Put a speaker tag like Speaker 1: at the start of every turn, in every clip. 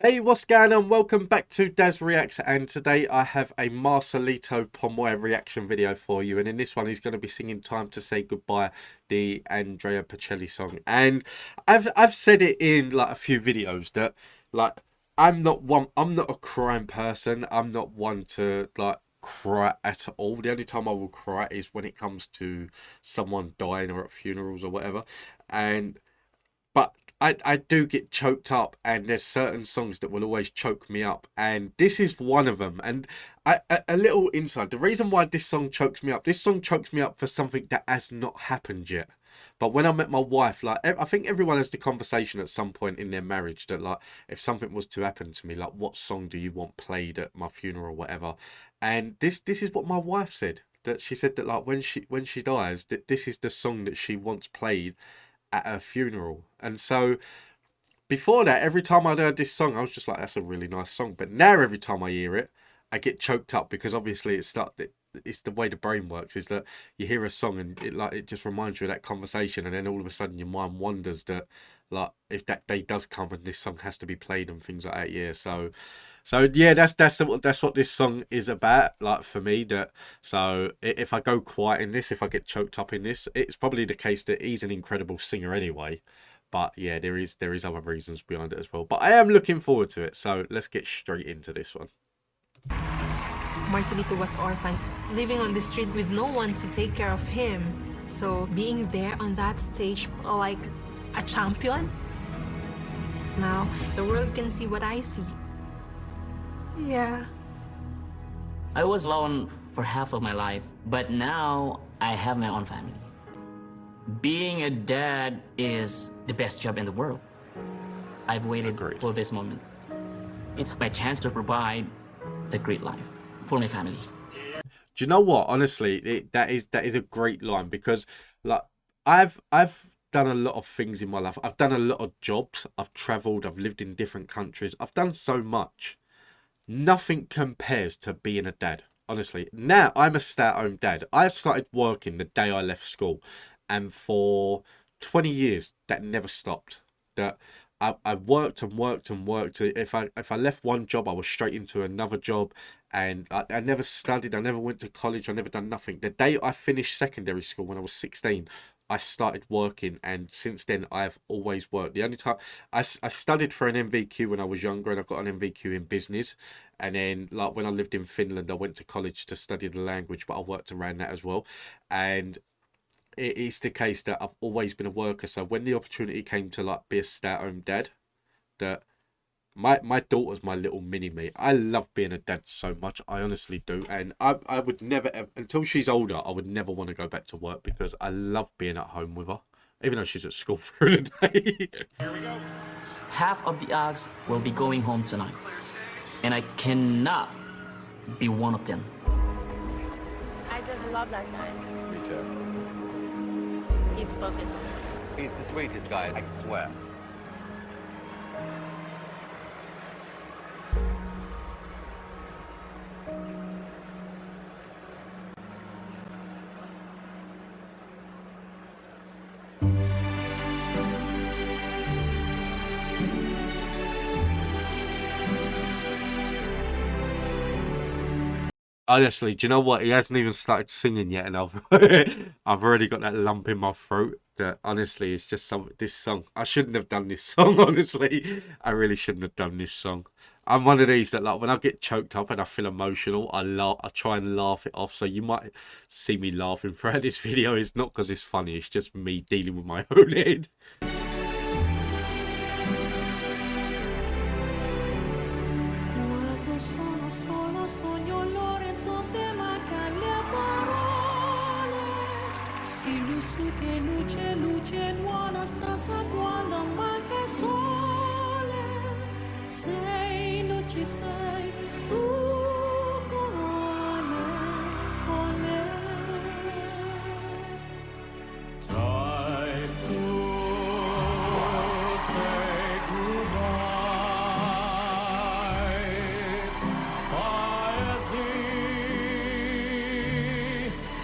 Speaker 1: Hey, what's going on? Welcome back to Daz Reacts, and today I have a Marcelito Pomoy reaction video for you. And in this one, he's going to be singing "Time to Say Goodbye," the Andrea Bocelli song. And I've said it in like a few videos that like I'm not a crying person. I'm not one to like cry at all. The only time I will cry is when it comes to someone dying or at funerals or whatever. And but I do get choked up, and there's certain songs that will always choke me up, and this is one of them. And a little insight, the reason why this song chokes me up, this song chokes me up for something that has not happened yet. But when I met my wife, like I think everyone has the conversation at some point in their marriage that like, if something was to happen to me, like what song do you want played at my funeral or whatever. And this is what my wife said, that she said that like when she dies, that this is the song that she wants played at her funeral. And so before that, every time I'd heard this song, I was just like, that's a really nice song. But now every time I hear it, I get choked up, because obviously it's the way the brain works, is that you hear a song and it just reminds you of that conversation, and then all of a sudden your mind wonders that like if that day does come and this song has to be played and things like that. Yeah, so yeah, that's what this song is about, like for me. That so if I go quiet in this, if I get choked up in this, it's probably the case that he's an incredible singer anyway. But yeah, there is other reasons behind it as well. But I am looking forward to it. So let's get straight into this one.
Speaker 2: Marcelito was orphaned, living on the street with no one to take care of him. So being there on that stage like a champion, now the world can see what I see. Yeah.
Speaker 3: I was alone for half of my life, but now I have my own family. Being a dad is the best job in the world. I've waited for this moment. It's my chance to provide a great life for my family.
Speaker 1: Do you know what? Honestly, that is a great line, because like I've done a lot of things in my life. I've done a lot of jobs. I've traveled. I've lived in different countries. I've done so much. Nothing compares to being a dad. Honestly, now I'm a stay-at-home dad. I started working the day I left school, and for 20 years that never stopped. That I worked and worked and worked. If I left one job, I was straight into another job, and I never studied. I never went to college. I never done nothing. The day I finished secondary school when I was 16, I started working, and since then I've always worked. The only time I studied for an MVQ when I was younger, and I got an MVQ in business. And then like when I lived in Finland, I went to college to study the language, but I worked around that as well. And it is the case that I've always been a worker. So when the opportunity came to like be a stay-at-home dad, that my daughter's my little mini me. I love being a dad so much. I honestly do. And I would never ever, until she's older, I would never want to go back to work, because I love being at home with her, even though she's at school through the day.
Speaker 3: Here we go. Half of the ox will be going home tonight, and I cannot be one of them.
Speaker 4: I just love that guy.
Speaker 5: Me too.
Speaker 4: He's focused.
Speaker 5: He's the sweetest guy, I swear.
Speaker 1: Honestly, do you know what? He hasn't even started singing yet, and I've I've already got that lump in my throat. That honestly, it's just this song. I shouldn't have done this song. Honestly, I really shouldn't have done this song. I'm one of these that like when I get choked up and I feel emotional, I laugh. I try and laugh it off. So you might see me laughing throughout this video. It's not because it's funny. It's just me dealing with my own head.
Speaker 6: Quando sono solo sogno l'orizzonte ma che le parole si luce che luce nuova stassa quando manca sole sei non ci sei tu con me time to say goodbye.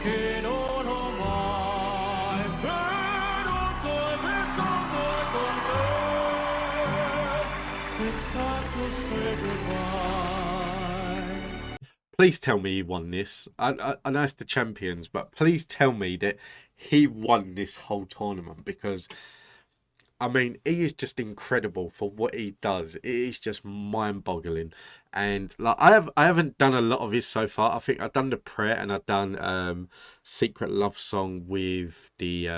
Speaker 6: Che non ho mai perduto e pensato con te. It's time. to say goodbye.
Speaker 1: Please tell me he won this. I know it's the champions, but please tell me that he won this whole tournament, because I mean, he is just incredible for what he does. It is just mind-boggling, and like I haven't done a lot of his so far. I think I've done the prayer and I've done Secret Love Song with the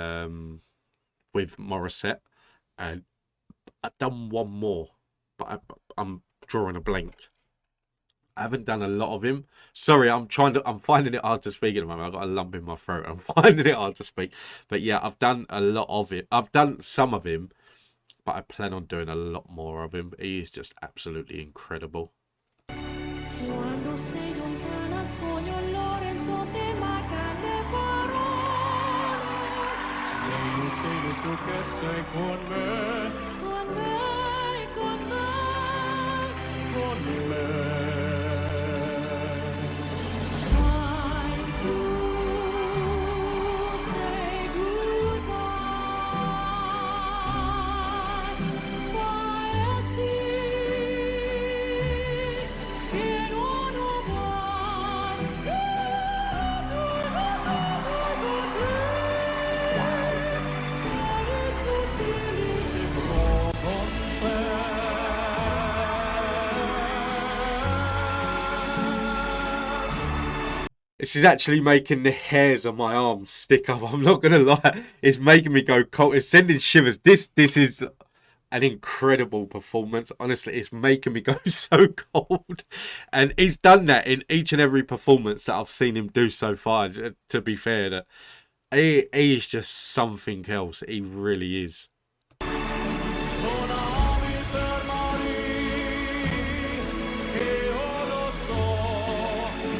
Speaker 1: with Morissette, and I've done one more, but I'm drawing a blank. I haven't done a lot of him. Sorry, I'm finding it hard to speak at the moment. I've got a lump in my throat. I'm finding it hard to speak. But yeah, I've done a lot of it. I've done some of him, but I plan on doing a lot more of him. He is just absolutely incredible.
Speaker 6: Quando sei lontana sogno Lorenzo te manca le parole. Lei non sei lo so che sei con me, con me, con me, con me. Time to say goodbye. Vai sì.
Speaker 1: This is actually making the hairs on my arms stick up. I'm not gonna lie. It's making me go cold. It's sending shivers. This is an incredible performance. Honestly, it's making me go so cold. And he's done that in each and every performance that I've seen him do so far. To be fair, that he is just something else. He really is.
Speaker 6: Suonavi per morire, io lo so.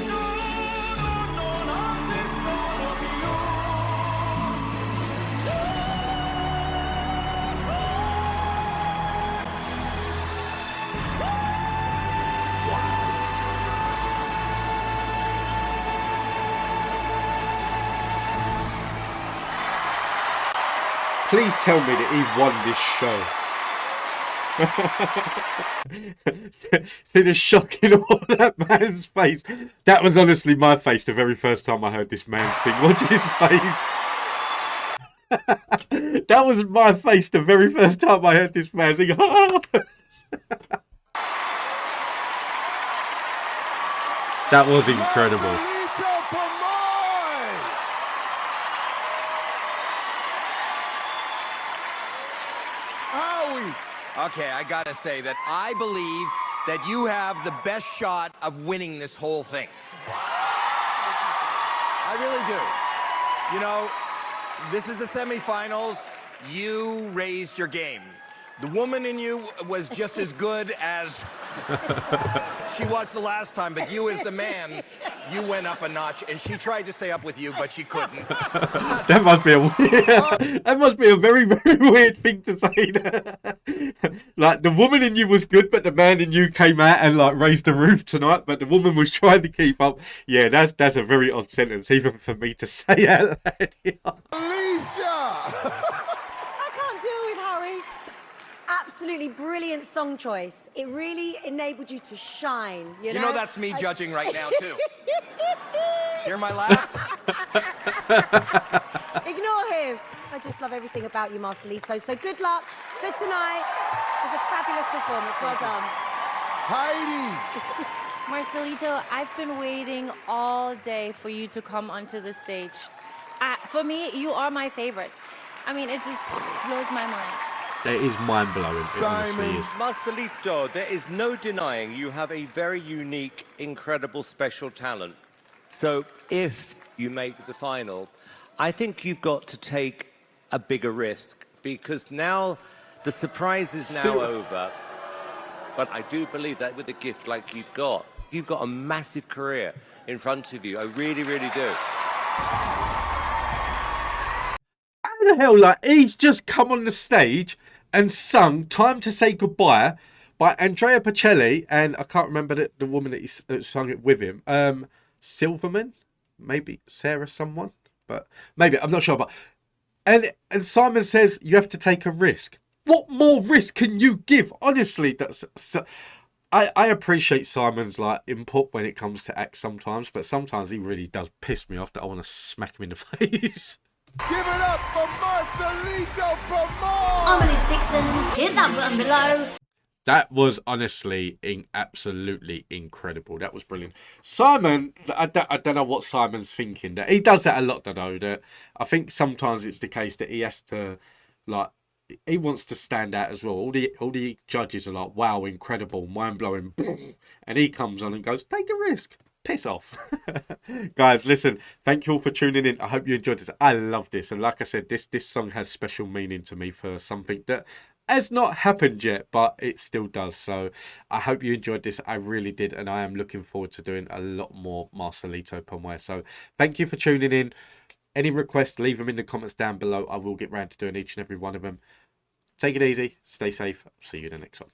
Speaker 6: No, non esistono più.
Speaker 1: Please tell me that he won this show. See the shock in all that man's face. That was honestly my face the very first time I heard this man sing. Watch his face. That was my face the very first time I heard this man sing. That was incredible.
Speaker 7: Marcelito Pomoy! Howie!
Speaker 8: Okay, I gotta say that I believe that you have the best shot of winning this whole thing. I really do. You know, this is the semifinals. You raised your game. The woman in you was just as good as she was the last time, but you as the man, you went up a notch, and she tried to stay up with you, but she couldn't.
Speaker 1: That must be a that must be a very, very weird thing to say. Like, the woman in you was good, but the man in you came out and like raised the roof tonight, but the woman was trying to keep up. Yeah, that's a very odd sentence, even for me to say out loud.
Speaker 7: Alicia!
Speaker 9: I can't deal with Harry. Absolutely brilliant song choice. It really enabled you to shine. You know,
Speaker 8: that's me judging right now, too. Hear my laugh?
Speaker 9: Ignore him. I just love everything about you, Marcelito. So good luck for tonight. It was a fabulous performance. Well done.
Speaker 7: Heidi!
Speaker 4: Marcelito, I've been waiting all day for you to come onto the stage. For me, you are my favorite. I mean, it just blows my mind.
Speaker 1: That is mind-blowing. It honestly
Speaker 7: Simon.
Speaker 1: is.
Speaker 5: Marcelito, there is no denying you have a very unique, incredible, special talent. So if you make the final, I think you've got to take a bigger risk, because now the surprise is now over. But I do believe that with a gift like you've got a massive career in front of you. I really, really do.
Speaker 1: How the hell, like, he's just come on the stage and sung Time to Say Goodbye by Andrea Bocelli, and I can't remember the woman that he sung it with him. Silverman? Maybe Sarah someone? But maybe, I'm not sure. But and Simon says you have to take a risk. What more risk can you give? Honestly, that's so, I appreciate Simon's like input when it comes to acts sometimes, but sometimes he really does piss me off that I want to smack him in the face.
Speaker 7: Give it up for Marcelito Pomoy!
Speaker 10: I'm Alice Dixon. Hit that button below.
Speaker 1: That was honestly absolutely incredible. That was brilliant. Simon, I don't know what Simon's thinking. That he does that a lot, though. That I think sometimes it's the case that he has to, like, he wants to stand out as well. All the judges are like, wow, incredible, mind blowing, and he comes on and goes, take a risk. Piss off. Guys, listen, thank you all for tuning in. I hope you enjoyed this. I love this, and like I said, this song has special meaning to me for something that has not happened yet, but it still does. So I hope you enjoyed this. I really did, and I am looking forward to doing a lot more Marcelito Pomoy. So thank you for tuning in. Any requests, leave them in the comments down below. I will get round to doing each and every one of them. Take it easy, stay safe. See you in the next one.